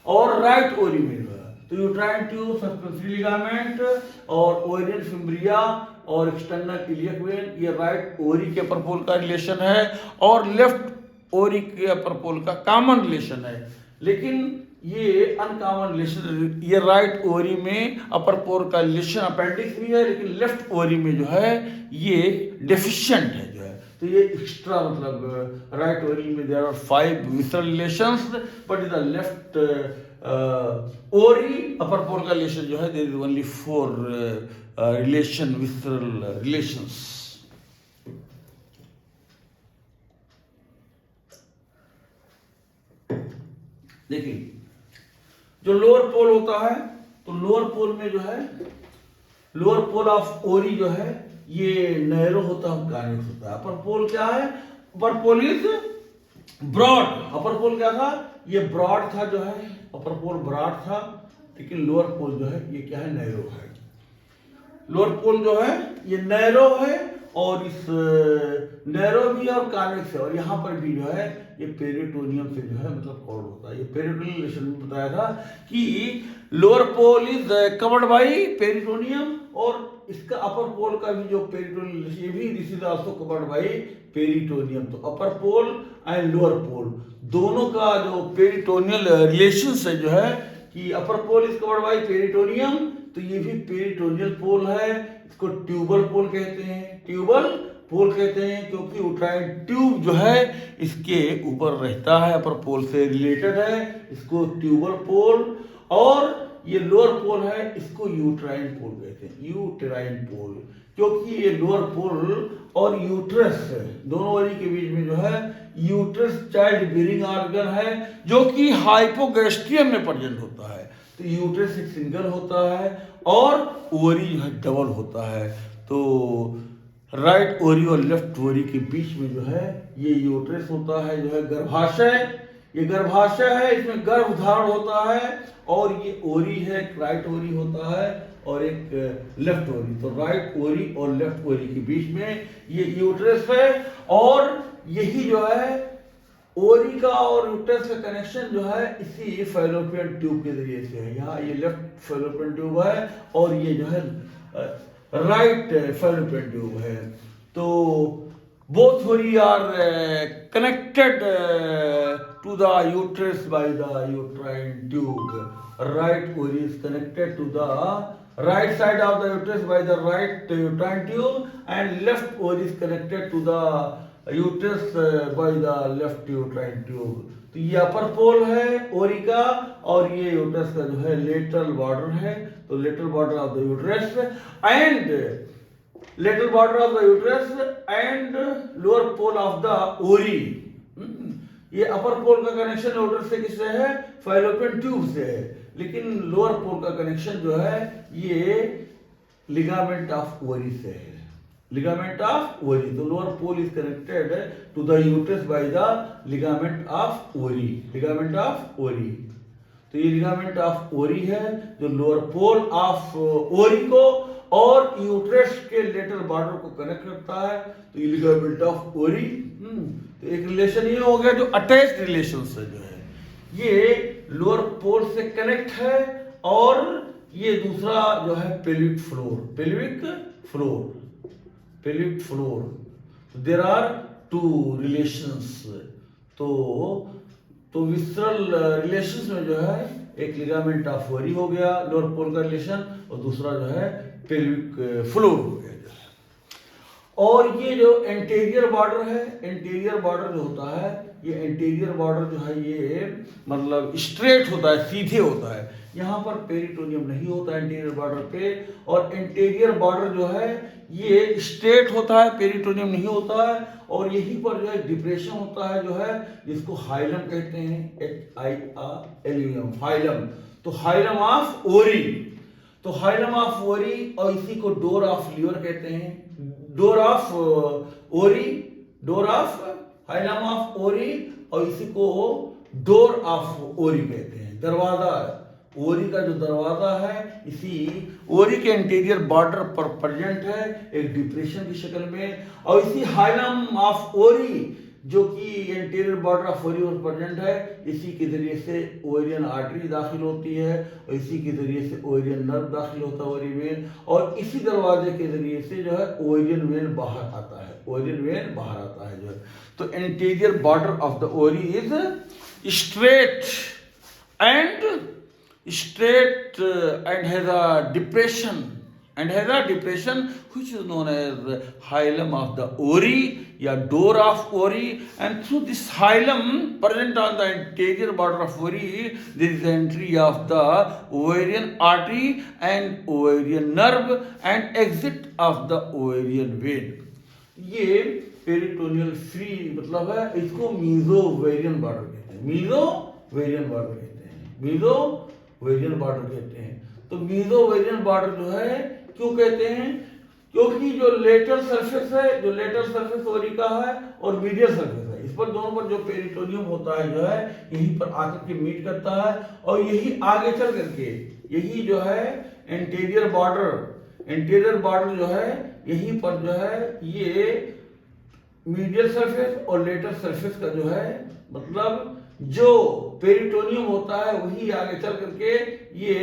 और राइट ओरी में जो है। तो यूट्राइन ट्यूब, सस्पेंसरी लिगामेंट और ओवेरियन फिम्ब्रिया और एक्सटर्नल इलियक वेन, ये राइट ओरी के अपर पोल का रिलेशन है और लेफ्ट ओरी के अपर पोल का कॉमन रिलेशन है। लेकिन ये अनकॉमन रिलेशन, ये राइट ओरी में अपर पोल का रिलेशन अपेंडिक्स भी है, लेकिन लेफ्ट ओरी में जो है ये डेफिशिएंट है जो है। तो ये एक्स्ट्रा मतलब राइट ओरी में there are 5 visceral relations, but in the left ovary upper pole का रिलेशन जो है there is only 4 relation, visceral relations. देखिए जो लोअर पोल होता है, तो लोअर पोल में जो है लोअर पोल ऑफ ओरी जो है ये नैरो होता है, कॉन्वेक्स होता है। अपर पोल क्या है? Upper pole is broad. अपर पोल क्या था? ये ब्रॉड था जो है, अपर पोल ब्रॉड था, लेकिन लोअर पोल जो है ये क्या है? नैरो है। लोअर पोल जो है ये नैरो है और इस नैरो भी और कॉन्वेक्स है, और यहाँ पर भी जो है ये पेरिटोनियम से जो है मतलब कवर्ड होता है। ये पेरिटोनियल रिलेशन में बताया था कि lower pole is covered by peritoneum और इसका अपर पोल का भी जो पेरिटोनियल, ये भी this is also covered by peritoneum. तो अपर पोल एंड लोअर पोल दोनों का जो पेरिटोनियल रिलेशन है जो है कि अपर pole is covered by peritoneum, तो ये भी पेरिटोनियल पोल है। इसको ट्यूबल पोल कहते हैं, ट्यूबल पोल कहते हैं क्योंकि यूट्राइन ट्यूब जो है इसके ऊपर रहता है, अपर पोल से रिलेटेड है, इसको ट्यूबल पोल। और ये लोअर पोल है, इसको यूट्राइन पोल कहते हैं, यूट्राइन पोल, क्योंकि ये लोअर पोल और यूट्रस दोनों ओरी के बीच में जो है यूट्रस चाइल्ड बीयरिंग ऑर्गन है जो कि हाइपोगैस्ट्रियम में प्रेजेंट होता है। तो यूट्रस एक सिंगल होता है और ओरी जो है डबल होता है। तो राइट ओरी और लेफ्ट ओरी के बीच में जो है ये यूट्रस होता है, जो है गर्भाशय। ये गर्भाशय है, इसमें गर्भ धारण होता है, और ये ओरी है, राइट ओरी होता है और एक लेफ्ट ओरी। तो राइट ओरी और लेफ्ट ओरी के बीच में ये यूट्रस है, और यही जो है ओरी का और यूट्रस का कनेक्शन जो है इसी फैलोपियन ट्यूब के जरिए से है। यहाँ ये लेफ्ट फैलोपियन ट्यूब है और ये जो है राइट फैलोपियन ट्यूब है। तो both ovary are connected to the uterus by the uterine tube. Right ovary is connected to the right side of the uterus by the right uterine tube, and left ovary is connected to the uterus by the left uterine tube. तो ये upper पोल है ओरी का, और ये uterus का जो है लेटरल बॉर्डर है। तो lateral border of the uterus and lateral border of the uterus and lower pole of the ovary. ये अपर पोल का कनेक्शन यूट्रस से किससे है? फैलोपियन ट्यूब से है, लेकिन लोअर पोल का कनेक्शन जो है ये लिगामेंट ऑफ ओरी से है, लिगामेंट ऑफ ओरी। तो lower pole is connected to the uterus by the ligament of ovary, ligament of ovary. तो ये लिगामेंट ऑफ ओरी है जो लोअर पोल ऑफ ओरी को और यूट्रस के लेटरल बॉर्डर को कनेक्ट करता है। तो ये लिगामेंट ऑफ ओरी। तो एक रिलेशन ये हो गया जो अटैच्ड रिलेशन से जो है ये लोअर पोल से कनेक्ट है, और ये दूसरा जो है pelvic floor, pelvic floor, pelvic floor. There are 2 relations. तो विसरल रिलेशंस में जो है एक लिगामेंट ऑफ ओरी हो गया लोअर पोल का रिलेशन, और दूसरा जो है पेल्विक फ्लोर हो गया। और ये जो एंटीरियर बॉर्डर है, एंटीरियर बॉर्डर जो होता है ये एंटीरियर बॉर्डर जो है ये मतलब स्ट्रेट होता है, सीधे होता है। यहाँ पर पेरिटोनियम नहीं होता है एंटीरियर बॉर्डर पे, और एंटीरियर बॉर्डर जो है ये स्ट्रेट होता है, पेरिटोनियम नहीं होता है। और यहीं पर जो है डिप्रेशन होता है जो है, जिसको हाइलम कहते हैं, HILM, हाइलम। तो हाइलम ऑफ ओरी, तो हाइलम ऑफ ओरी, और इसी को डोर ऑफ लीवर कहते हैं, डोर ऑफ ओरी, डोर ऑफ हाइलम ऑफ ओरी, और इसी को डोर ऑफ ओरी कहते हैं, दरवाजा। ओरी का जो दरवाजा है, इसी ओरी के इंटीरियर बॉर्डर पर प्रेजेंट है एक डिप्रेशन की शक्ल में। और इसी हाइलम ऑफ ओरी जो कि इंटीरियर बॉर्डर ऑफ ओरी पर प्रेजेंट है, इसी के जरिए से ओरियन आर्टरी दाखिल होती है, और इसी के जरिए से ओरियन नर्व दाखिल होता है ओरी में, और इसी दरवाजे के जरिए से जो है ओरियन वेन बाहर आता है, ओरियन वेन बाहर आता है जो है। तो इंटीरियर बॉर्डर ऑफ द ओरी is straight and has a depression which is known as hilum of the ori या door of ori, and through this hilum present on the anterior border of ori there is the entry of the ovarian artery and ovarian nerve and exit of the ovarian vein। ये peritoneal free मतलब है, इसको मीजोवेरियन border कहते हैं, मीजोवेरियन border कहते हैं, मीजोवेरियन border कहते हैं। तो मीजोवेरियन बॉर्डर जो है क्यों कहते हैं, क्योंकि जो लेटरल सरफेस है, जो लेटरल सरफेस ओरी का है और मीडियल सरफेस है, इस पर दोनों पर जो पेरिटोनियम होता है जो है यहीं पर आकर के मीट करता है, और यही आगे चल करके यही जो है इंटीरियर बॉर्डर जो है यहीं पर जो है ये मीडियल सरफेस और लेटरल सरफेस का जो है मतलब जो पेरिटोनियम होता है वही आगे चल करके ये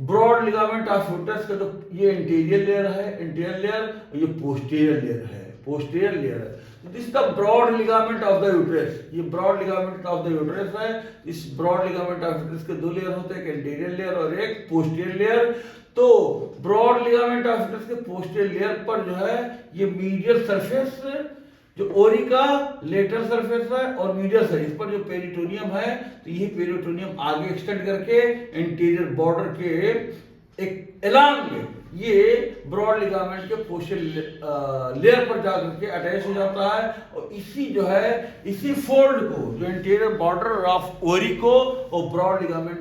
ब्रॉड लिगामेंट ऑफ यूट्रस का जो ये इंटीरियर लेयर है, इंटीरियर लेयर, और ये पोस्टीरियर लेयर है, पोस्टीरियर लेयर है। This the broad ligament of the uterus, ये broad ligament of the uterus है। इस ब्रॉड लिगामेंट ऑफ यूट्रस के दो लेयर होते हैं, एक इंटीरियर लेयर और एक पोस्टीरियर लेयर। तो ब्रॉड लिगामेंट ऑफ यूट्रस के पोस्टीरियर लेयर पर जो है ये मीडियल सरफेस जो ओरी का लेटरल सरफेस है और मीडियल सरफेस, इस पर जो पेरिटोनियम है, तो यही पेरिटोनियम आगे एक्सटेंड करके इंटीरियर बॉर्डर के एक एलांग ये ब्रॉड लिगामेंट के पोस्टीरियर लेयर पर जाकर के अटैच हो जाता है, और इसी जो है इसी फोल्ड को जो इंटीरियर बॉर्डर ऑफ ओरी को और ब्रॉड लिगामेंट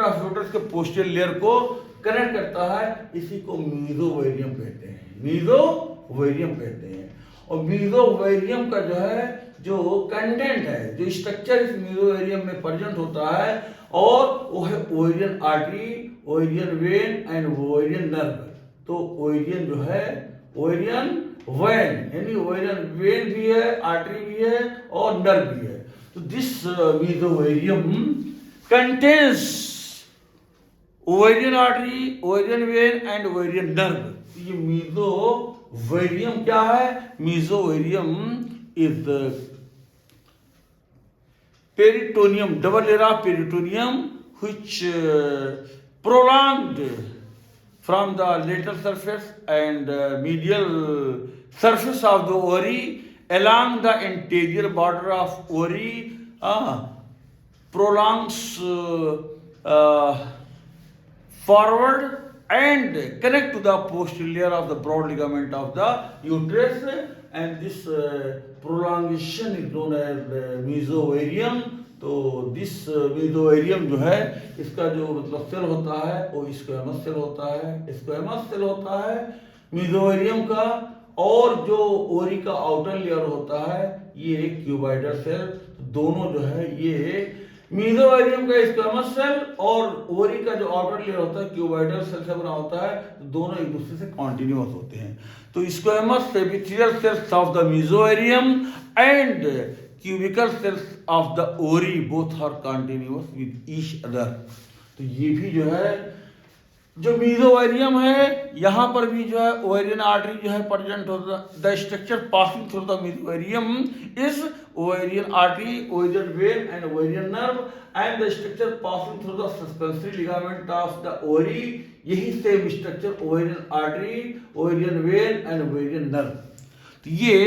ऑफ यूट्रस के पोस्टीरियर लेयर को कनेक्ट करता है। इसी को मीजोवेरियम कहते हैं, मीजोवेरियम कहते हैं। और मीजोवेरियम का जो है जो कंटेंट है, जो स्ट्रक्चर इस मीजोवेरियम में प्रेजेंट होता है, और वो है Orion artery, Orion when and Orion nerve. तो ओरियन जो है ओरियन वेन, यानी ओरियन वेन भी है, आर्टरी भी है और नर्व भी है। तो this मीजोवेरियम contains Orion artery, Orion when and Orion nerve. ये मीजोवेरियम क्या है, मीजोवेरियम is peritoneum, double layer of peritoneum which prolonged from the lateral surface and medial surface of the ovary along the anterior border of ovary, prolongs forward and connect to the posterior of the broad ligament of the uterus, and this prolongation is known as mesothelium। तो this mesothelium जो है इसका जो मतलब cell होता है वो squamous cell होता है, स्क्वैमस सेल होता है mesothelium का। और जो ओरी का आउटर लेयर होता है ये क्यूबाइडल सेल। दोनों जो है ये मीजोवेरियम का स्क्वैमस सेल और ओरी का जो आउटर लेयर होता है क्यूबाइडल सेल से बना होता है, तो दोनों एक दूसरे से कॉन्टिन्यूअस होते हैं। तो squamous epithelial cells of the mesovarium and cubical cells of the ovary both are continuous with each other. तो ये भी जो है जो मीजोवेरियम है यहाँ पर भी जो है ओवेरियन आर्टरी जो है प्रेजेंट होता है। The structure passing through the mesovarium is ovarian artery, ovarian vein and ovarian nerve, and the structure passing through the suspensory ligament of the ovary. यही same structure ovarian artery, ovarian vein and ovarian nerve. तो ये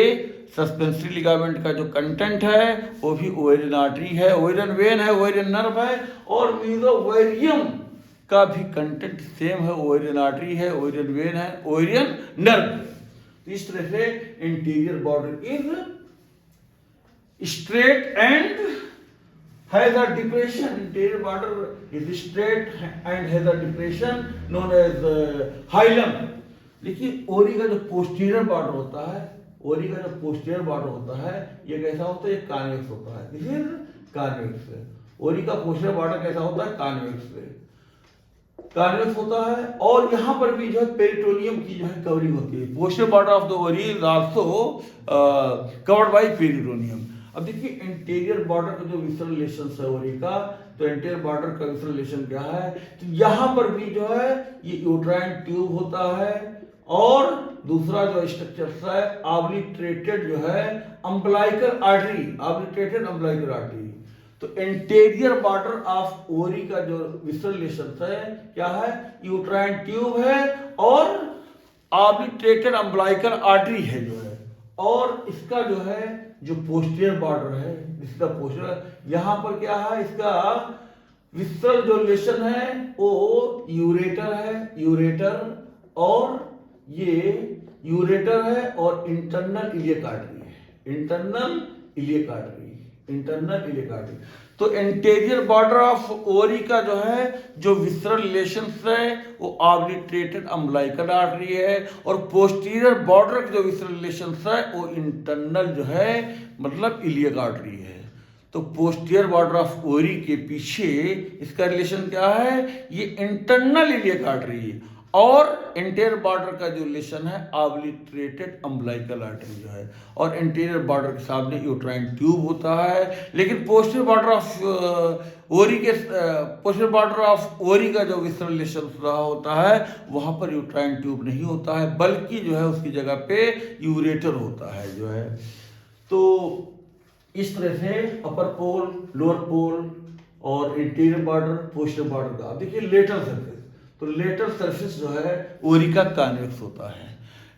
suspensory ligament का जो content है वो भी ovarian artery है, ovarian when है, ओवेरियन नर्व है, और मीजोवेरियम का भी कंटेंट सेम है, ओवेरियन आर्टरी है, ओवेरियन वेन है, ओवेरियन नर्व। इस तरह से interior border is straight and has a depression. Interior border is straight and has a depression known as hilum. देखिए ओरी का जो पोस्टीरियर बॉर्डर होता है, ओरी का जो पोस्टीरियर बॉर्डर होता है ये कैसा होता है, ये कॉन्वेक्स होता है। This is convex. ओरी का पोस्टीरियर बॉर्डर कैसा होता है, कॉन्वेक्स होता है। और यहाँ पर भी जो है पेरिटोनियम की जो है कवरिंग होती है। पोस्टीरियर बॉर्डर ऑफ द ओरी is also covered by peritoneum. अब देखिए इंटीरियर बॉर्डर का जो विसरल रिलेशन है ओरी का, तो इंटीरियर बॉर्डर का विसरल रिलेशन क्या है, तो यहाँ पर भी जो है ये यूट्राइन ट्यूब होता है, और दूसरा जो स्ट्रक्चर है ऑब्लिटरेटेड जो है umbilical artery, obliterated umbilical artery. तो इंटीरियर बॉर्डर ऑफ ओरी का जो विसरल रिलेशन है क्या है, यूट्राइन ट्यूब है और ऑब्लिटरेटेड अम्बलाइकल आर्टरी है जो है। और इसका जो है जो पोस्टीरियर बॉर्डर है, इसका पोस्टीरियर यहाँ पर क्या है, इसका विसरल जो रिलेशन है वो यूरेटर है, यूरेटर, और ये यूरेटर है और इंटरनल इलियक आर्टरी है, internal iliac artery, internal iliac artery. तो इंटीरियर बॉर्डर ऑफ ओरी का जो है जो विसरल रिलेशन है वो ऑब्लिटरेटेड अम्बलाइकल आर्टरी है, और पोस्टीरियर बॉर्डर का जो विसरल रिलेशन है वो इंटरनल जो है मतलब इलियक आर्टरी है। तो पोस्टीरियर बॉर्डर ऑफ ओरी के पीछे इसका रिलेशन क्या है, ये इंटरनल इलियक आर्टरी है, और इंटीरियर बॉर्डर का जो रिलेशन है ऑब्लिटरेटेड अम्बलाइकल आर्टरी जो है, और इंटीरियर बॉर्डर के सामने यूट्राइन ट्यूब होता है। लेकिन पोस्टीरियर बॉर्डर ऑफ ओरी के पोस्टीरियर बॉर्डर ऑफ ओरी का जो विसरल रिलेशन रहा होता है वहां पर यूट्राइन ट्यूब नहीं होता है, बल्कि जो है उसकी जगह पे यूरेटर होता है जो है। तो इस तरह से अपर पोल, लोअर पोल और इंटीरियर बॉर्डर, पोस्टीरियर बॉर्डर का। देखिए लेटरल सरफेस, तो लेटरल सरफेस जो है ओरी का कॉन्वेक्स होता है।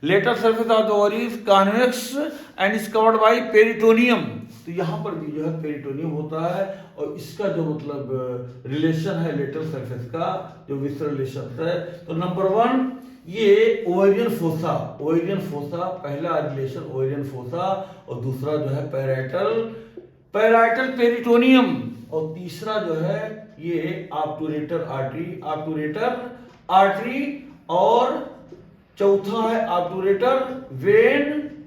लेटरल सरफेस ऑफ द ओरी is convex and is covered by peritoneum. तो यहाँ पर भी जो है पेरिटोनियम होता है, और इसका जो मतलब रिलेशन है लेटरल सरफेस का जो विसरल रिलेशन है, तो नंबर 1 ये ओवेरियन फोसा, ओवेरियन फोसा पहला रिलेशन ओवेरियन फोसा, और दूसरा जो है पैराइटल पेरिटोनियम, और तीसरा जो है ये ऑब्टूरेटर आर्टरी, ऑब्टूरेटर आर्टरी, और चौथा है ऑब्टूरेटर वेन,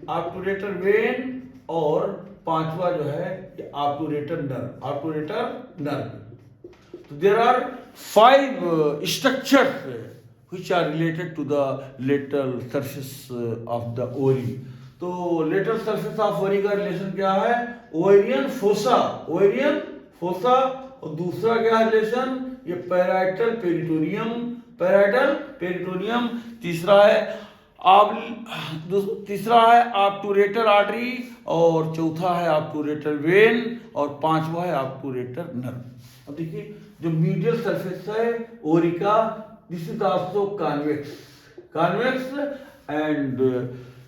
ऑब्टूरेटर वेन, और पांचवा जो है ये ऑब्टूरेटर नर्व, ऑब्टूरेटर नर्व। तो there are 5 structures which are related to the lateral surface of the ovary. तो lateral surface of ovary का रिलेशन क्या है, ओवेरियन फोसा, ओवेरियन फोसा, और दूसरा क्या रिलेशन ये पैराइटल पेरिटोनियम, पैराइटल पेरिटोनियम, तीसरा है ऑब्टूरेटर आर्टरी, और चौथा है ऑब्टूरेटर वेन, और पांचवा है ऑब्टूरेटर नर्व। अब देखिए जो मीडियल सरफेस है ओरी का, this is also convex and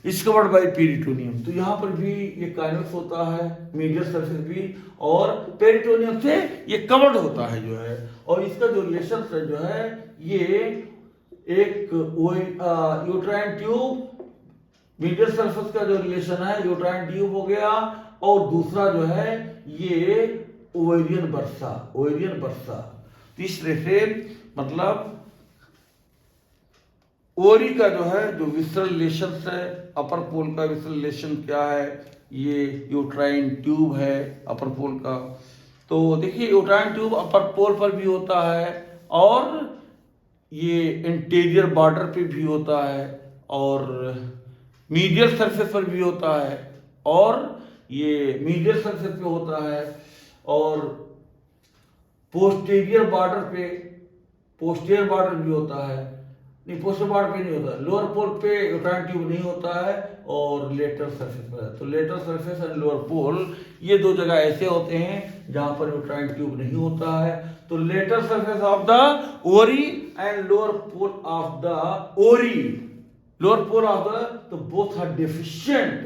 is covered by peritoneum। तो यहाँ पर भी ये convex होता है, मीडियल सरफेस भी, और पेरिटोनियम से ये कवर्ड होता है जो है। और इसका जो रिलेशन है जो है ये एक यूट्राइन ट्यूब, मीडियल सरफेस का जो रिलेशन है यूट्राइन ट्यूब हो गया, और दूसरा जो है ये ओवेरियन बर्सा, ओवेरियन बर्सा। तीसरे से मतलब ओरी का जो है जो विसरल रिलेशन है, अपर पोल का विसरल रिलेशन क्या है, ये यूट्राइन ट्यूब है अपर पोल का। तो देखिए यूट्राइन ट्यूब अपर पोल पर भी होता है, और ये इंटीरियर बॉर्डर पे भी होता है, और मीडियल सरफेस पर भी होता है, और ये मीडियल सरफेस पे होता है, और पोस्टीरियर बॉर्डर भी होता है, नहीं पोस्टीरियर बॉर्डर पे नहीं होता, लोअर पोल पे यूट्राइन ट्यूब नहीं होता है, और लेटरल सरफेस पर है। तो lateral surface and lower pole ये दो जगह ऐसे होते हैं जहां पर यूट्राइन ट्यूब नहीं होता है। तो lateral surface of the ovary and lower pole of the ovary, lower pole of the, तो both are deficient,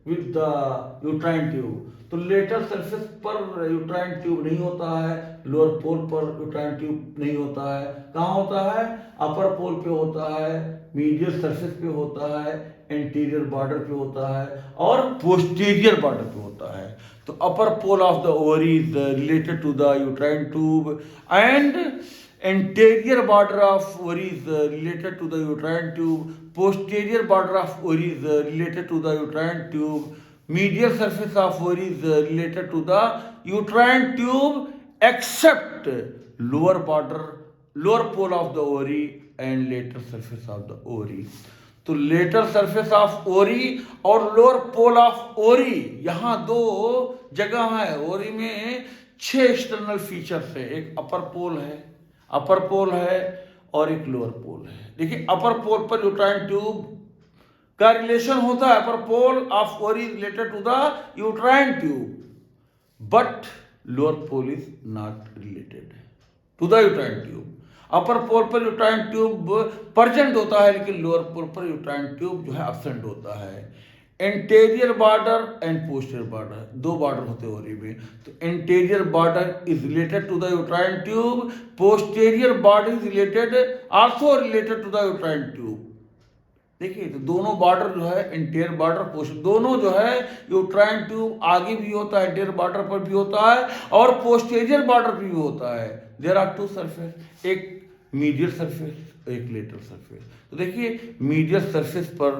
with the uterine tube. तो लेटरल सरफेस पर यूट्राइन ट्यूब नहीं होता है, लोअर पोल पर यूट्राइन ट्यूब नहीं होता है। कहाँ होता है? अपर पोल पे होता है, मीडियल सरफेस पे होता है, एंटीरियर बॉर्डर पे होता है और पोस्टीरियर बॉर्डर पे होता है। तो upper pole of the ovary is related to the uterine tube and anterior border of ovary is related to the uterine tube, posterior border of ovary is related to the uterine tube, medial surface of ovary is related to the uterine tube except lower border, lower pole of the ovary and lateral surface of the ovary। तो lateral surface of ओरी और lower pole of ओरी, यहाँ दो जगह है। ओरी में 6 एक्सटर्नल फीचर्स है, एक अपर पोल है और एक लोअर पोल है। देखिए अपर पोल पर यूट्राइन ट्यूब का रिलेशन होता है, upper pole of ovary related to the uterine tube but lower pole is not related to the uterine tube. Upper pole पर यूट्राइन ट्यूब प्रेजेंट होता है लेकिन लोअर पोल पर यूट्राइन ट्यूब जो है एब्सेंट होता है। Anterior border and posterior border, दो बॉर्डर होते हैं ओरी में। तो anterior border is related to the uterine tube, posterior border is related also related to the uterine tube. देखिए तो दोनों बॉर्डर जो है इंटीरियर बॉर्डर पोस्ट दोनों जो है यूट्राइन ट्यूब आगे भी होता है, इंटीरियर बॉर्डर पर भी होता है और पोस्टीरियर बॉर्डर पर भी होता है। देयर आर 2 सरफेस, एक मीडियल सरफेस एक लेटरल सरफेस। तो देखिए मीडियल सरफेस पर,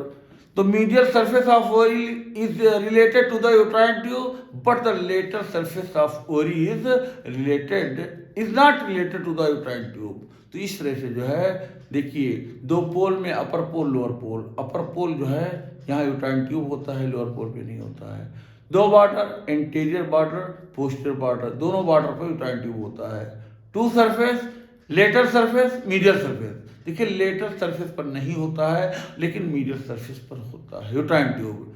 तो medial surface of ovary is related to the uterine tube but the lateral surface of ovary is not related to the uterine tube. तो इस तरह से जो है देखिए दो पोल में अपर पोल लोअर पोल, अपर पोल जो है यहाँ यूट्राइन ट्यूब होता है, लोअर पोल पे नहीं होता है। दो border interior border posterior border, दोनों बॉर्डर पर यूट्राइन ट्यूब होता है। 2 surface, lateral surface medial surface. देखिए लेटरल सरफेस पर नहीं होता है लेकिन मीडियल सरफेस पर होता है यूट्राइन ट्यूब।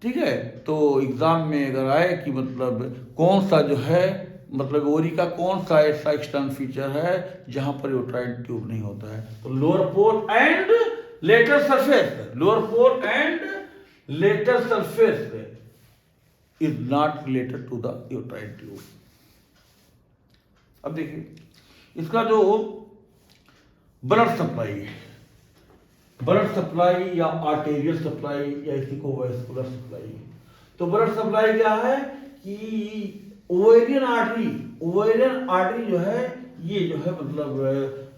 ठीक है, तो एग्जाम में अगर आए कि मतलब कौन सा जो है मतलब ओरी का कौन सा ऐसा एक्सटर्नल फीचर है जहां पर यूट्राइन ट्यूब नहीं होता है, तो lower pole and lateral surface, lower pole and lateral surface is not related to the uterine tube. अब देखिए इसका जो ब्लड सप्लाई है, ब्लड सप्लाई या आर्टेरियल सप्लाई या इसी को वैस्कुलर सप्लाई। तो ब्लड सप्लाई क्या है कि ओवेरियन आर्टरी जो है ये जो है मतलब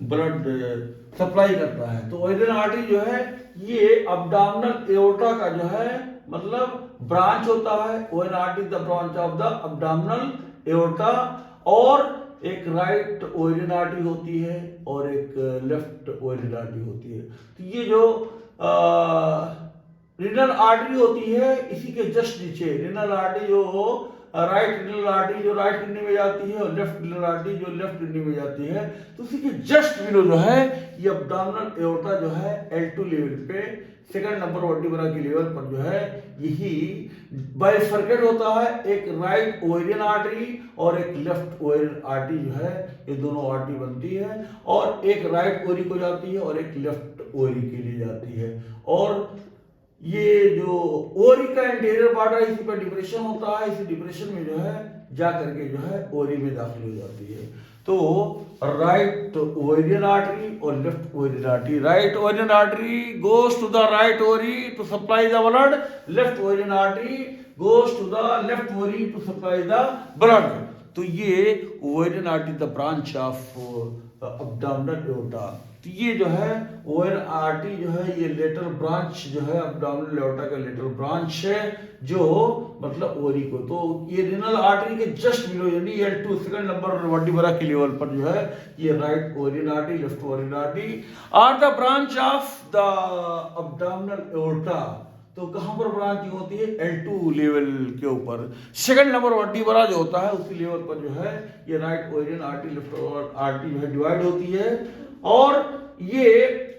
ब्लड सप्लाई करता है। तो ओवेरियन आर्टरी जो है ये अब्डोमिनल एओर्टा का जो है मतलब ब्रांच होता है। Ovarian artery the branch of the abdominal aorta, और एक राइट ओवेरियन आर्टरी होती है और एक लेफ्ट ओवेरियन आर्टरी होती है। तो ये जो रीनल आर्टरी होती है इसी के जस्ट नीचे रीनल आर्टरी जो राइट रीनल आर्टरी जो राइट किडनी में जाती है और लेफ्ट रीनल आर्टरी जो लेफ्ट किडनी में जाती है। तो उसी के जस्ट बिलो जो है ये अब्डोमिनल एओर्टा जो है L2 लेवल पे सेकंड नंबर वर्टिब्रा के लेवल पर जो है यही बाइफर्केट होता है, एक राइट ओवेरियन आर्टरी और एक लेफ्ट ओवेरियन आर्टरी जो है ये दोनों आर्टरी बनती है और एक राइट ओवरी को जाती है और एक लेफ्ट ओवरी के लिए जाती है। और ये जो ओवरी का इंटीरियर बॉर्डर इसी पर डिप्रेशन होता है, इसी डिप्रेशन में जो है जा करके जो है ओवरी में दाखिल हो जाती है। तो राइट ओवेरियन आर्टरी और left ovarian artery, right ovarian artery goes to the right ovary to supply the blood, left ovarian artery goes to the left ovary to supply the blood. तो ये ovarian artery the branch of abdominal aorta. तो ये जो है ovarian artery जो है ये lateral branch जो है अब्डोमिनल एओर्टा का लेटरल ब्रांच है जो मतलब ओवरी को। तो ये रीनल आर्टरी के जस्ट बिलो यानी L2 सेकंड नंबर वर्टिब्रा के लेवल पर जो है ये right ovarian artery left ovarian artery are the branch of the abdominal aorta. तो कहां पर ब्रांच होती है L2 लेवल के ऊपर, सेकंड नंबर वर्टिब्रा जो होता है उसी लेवल पर जो है ये right ovarian artery left artery जो है डिवाइड होती है। और ये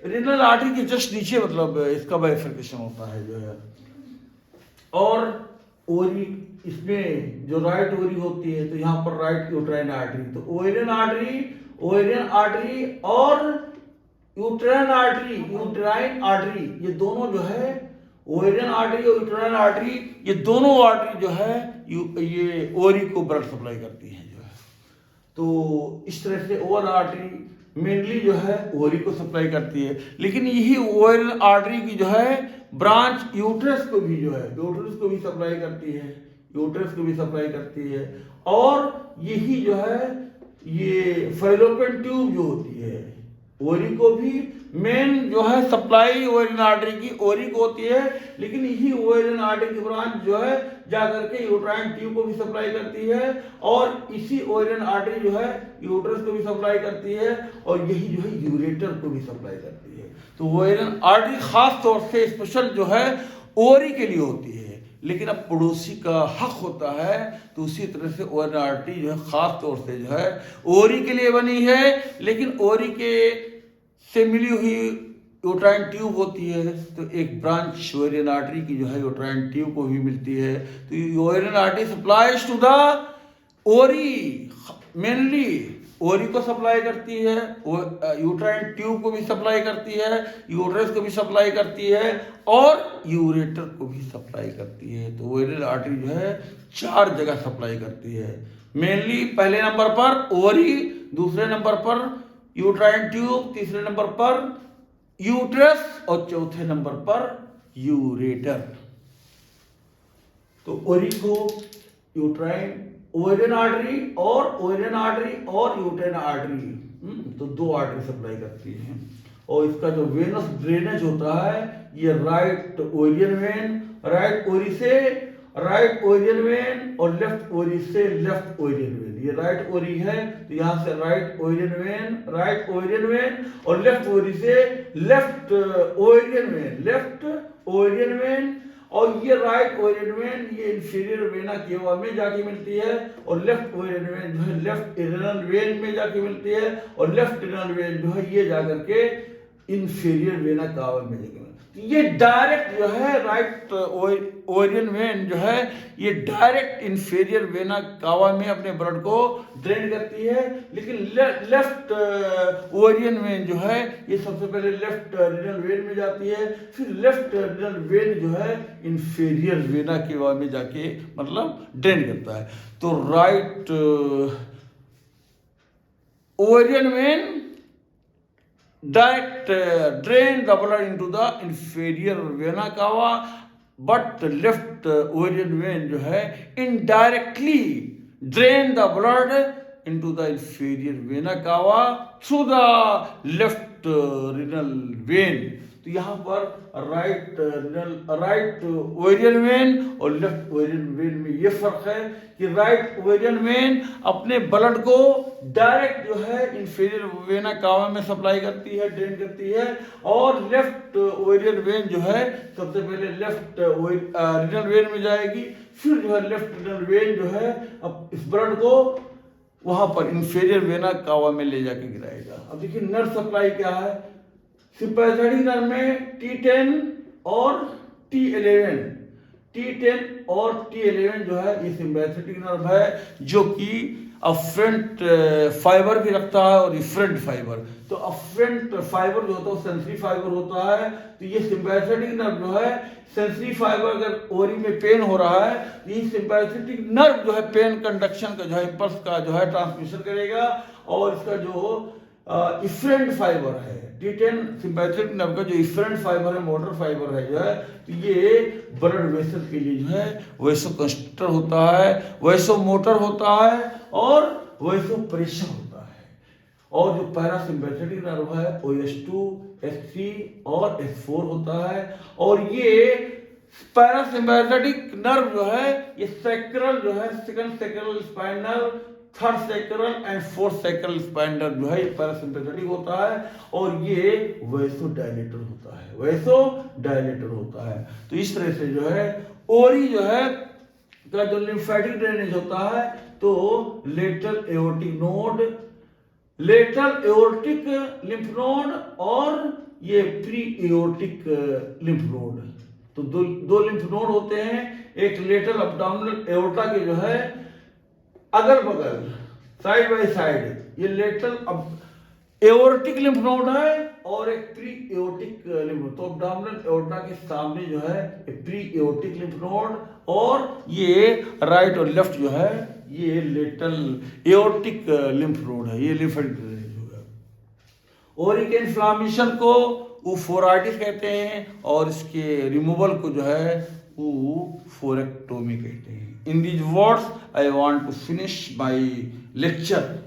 रीनल आर्टरी के जस्ट नीचे मतलब इसका बाइफर्केशन होता है जो है। और ओवरी इसमें जो राइट ओवरी होती है तो यहाँ पर राइट यूट्राइन आर्टरी, तो ओवेरियन आर्टरी और यूट्राइन आर्टरी ये दोनों जो है ओवेरियन आर्टरी और यूट्राइन आर्टरी, ये दोनों आर्टरी जो है ये ओवरी को ब्लड सप्लाई करती है जो है। तो इस तरह से ओवल आर्टरी मेनली जो है ओवरी को सप्लाई करती है, लेकिन यही ओवेरियन आर्टरी की जो है ब्रांच यूट्रस को भी जो है यूट्रस को भी सप्लाई करती है, यूट्रस को भी सप्लाई करती है। और यही जो है ये फैलोपियन ट्यूब जो होती है ओवरी को भी मेन जो है सप्लाई ओवेरियन आर्टरी की ओवरी को होती है, लेकिन यही ओवेरियन आर्टरी की ब्रांच जो है जाकर के यूट्राइन ट्यूब को भी सप्लाई करती है, और इसी ओवेरियन आर्टरी जो है यूट्रस को भी सप्लाई करती है, और यही जो है यूरेटर को भी सप्लाई करती है। तो ओवेरियन आर्टरी खास तौर से स्पेशल जो है ओवरी के लिए होती है, लेकिन अब पड़ोसी का हक होता है, तो उसी तरह से ओवेरियन आर्टरी जो है खास तौर से जो है ओवरी के लिए बनी है, लेकिन ओवरी के से मिली हुई यूट्राइन ट्यूब होती है, तो एक ब्रांच ओवेरियन आर्टरी की जो है यूट्राइन ट्यूब को भी मिलती है। तो ovarian artery supplies to the ovary, mainly ovary को सप्लाई करती है, यूट्राइन ट्यूब को भी सप्लाई करती है, यूट्रस को भी सप्लाई करती है, और यूरेटर को भी सप्लाई करती है। तो ओवेरियन आर्टरी जो है 4 जगह सप्लाई करती है, मेनली पहले नंबर पर ओवरी, दूसरे नंबर पर यूट्राइन ट्यूब, तीसरे नंबर पर यूट्रस, और चौथे नंबर पर यूरेटर। तो ओवरी को यूट्राइन ओवेरियन आर्टरी और यूट्राइन आर्टरी, तो 2 आर्टरी सप्लाई करती है। और इसका जो वेनस ड्रेनेज होता है ये right ovarian when, right ovary से राइट ओवेरियन वेन, और लेफ्ट ओवरी से लेफ्ट ओवेरियन वेन। ये राइट ओवरी है तो यहाँ से right ovarian when, right ovarian when, और लेफ्ट ओवरी से left ovarian when, left ovarian when. और ये राइट ओवेरियन वेन ये इंफीरियर वेना केवा में जाके मिलती है, और लेफ्ट ओवेरियन वेन जो है लेफ्ट एड्रेनल वेन में जाके मिलती है, और लेफ्ट एड्रेनल वेन जो है ये जाकर के इंफीरियर वेना कावा में जाके। ये डायरेक्ट जो है राइट ओवेरियन वेन जो है ये डायरेक्ट इंफीरियर वेना कावा में अपने ब्लड को ड्रेन करती है, लेकिन लेफ्ट ओवेरियन वेन जो है ये सबसे पहले लेफ्ट रीनल वेन में जाती है, फिर लेफ्ट रीनल वेन जो है इंफीरियर वेना कावा में जाके मतलब ड्रेन करता है। तो right ovarian when direct drain the blood into the inferior vena cava, but left ovarian vein जो है indirectly drain the blood into the inferior vena cava through the left renal vein। तो यहाँ पर right ovarian when और left ovarian when में ये फर्क है कि राइट ओवेरियन वेन अपने ब्लड को डायरेक्ट जो है इंफीरियर वेना कावा में सप्लाई करती है, ड्रेन करती है, और लेफ्ट ओवेरियन वेन जो है सबसे पहले लेफ्ट रीनल वेन में जाएगी, फिर जो है लेफ्ट रीनल वेन जो है अब इस ब्लड को वहां पर इंफीरियर वेना कावा में ले जाके गिराएगा। अब देखिए नर्व सप्लाई क्या है, सिंपैथेटिक नर्व में T10 और T11, T10 और T11 जो है ये सिंपैथेटिक नर्व है, जो कि अफ्रेंट फाइबर भी रखता है और इफ्रेंट फाइबर। तो अफ्रेंट फाइबर जो होता है सेंसरी फाइबर होता है, तो ये सिंपैथेटिक नर्व जो है सेंसरी फाइबर अगर ओवरी में पेन हो रहा है, ये सिंपैथेटिक नर्व जो है पेन कंडक्शन का जो है इंपल्स का जो है ट्रांसमिशन करेगा, और इसका जो इफ्रेंट फाइबर है T10 सिंपैथेटिक नर्व का जो इफ्रेंट फाइबर है, मोटर फाइबर है जो है, तो ये ब्लड वेसल के लिए जो है वैसो कंस्ट्रक्टर होता है, वैसो मोटर होता है, और वैसो प्रेशर होता है। और जो पैरासिम्पैथेटिक नर्व है वो S2, S3 और S4 होता है। और ये पैरासिम्पैथेटिक नर्व जो है ये सैक्रल जो है second sacral spinal, third sacral and fourth sacral spinal जो है पैरासिम्पैथेटिक होता है, और ये वैसोडायलेटर होता है, वैसोडायलेटर होता है। तो इस तरह से जो है ओवरी जो है का जो लिम्फेटिक ड्रेनेज होता है, तो lateral aortic node, lateral aortic lymph node और ये प्री एओर्टिक लिम्फ नोड। तो दो लिम्फ नोड होते हैं, एक लेटरल अब्डोमिनल एओर्टा के जो है अगल बगल साइड बाय साइड, ये लेटरल एओर्टिक लिम्फ नोड है और एक प्री एओर्टिक लिम्फ नोड। तो एब्डोमिनल एओर्टा के सामने जो है प्री एओर्टिक लिम्फ नोड, और ये राइट और लेफ्ट जो है ये लेटरल एओर्टिक लिम्फ नोड है, ये लिम्फेटिक ड्रेनेज हो गया। और एक इन्फ्लामेशन को ऊफोराइटिस कहते हैं, और इसके रिमूवल को जो है ऊफोरेक्टोमी कहते हैं। In these words I want to finish my lecture.